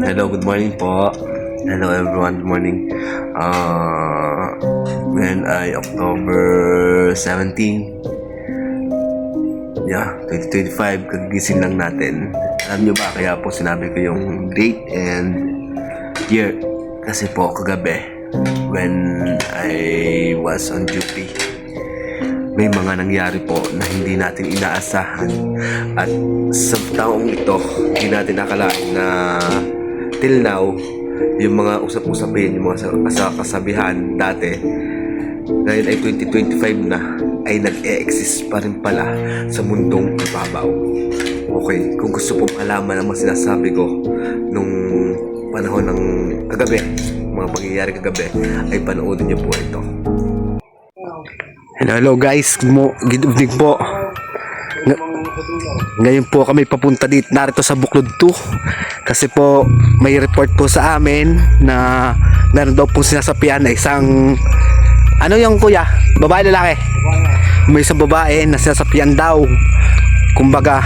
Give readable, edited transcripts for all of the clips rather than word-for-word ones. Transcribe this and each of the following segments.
Hello, good morning po. Hello everyone, good morning. Ngayon ay October 17. 2025, kagising lang natin. Alam nyo ba, kaya po sinabi ko yung date and year. Kasi po kagabi, when I was on duty, may mga nangyari po na hindi natin inaasahan. At sa taong ito, hindi natin akalain na till now, yung mga usap-usapin, yung mga kasabihan dati, ngayon ay 2025 na, ay nag-e-exist pa rin pala sa mundong ibabaw. Okay, kung gusto po malaman ang mga sinasabi ko nung panahon ng kagabi, mga pangyayari kagabi, ay panoodin niyo po ito. Hello guys, good evening po. Ngayon po kami papunta dito narito sa Buklod 2 kasi po may report po sa amin na meron daw pong sinasapian na isang ano yung kuya? Babae lalaki? May isang babae na sinasapian daw. Kumbaga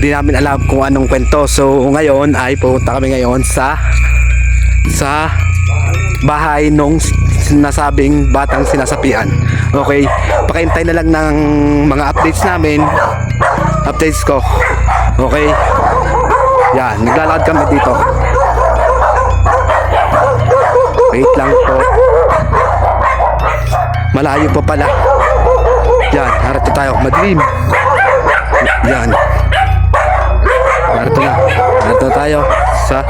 di namin alam kung anong kwento. So ngayon ay pupunta kami ngayon sa bahay nung sinasabing batang sinasapian. Okay, pakihintay na lang ng mga updates namin. Updates ko. Okay. Yan, naglalakad kami dito. Wait lang po. Malayo pa pala. Yan, harito tayo. Madilim. Yan. Harito na. Harito tayo sa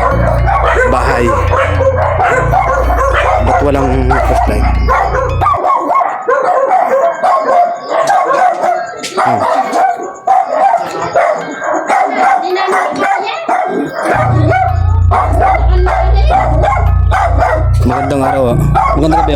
bahay. Ba't walang flashlight? Magandang araw. Magandang gabi.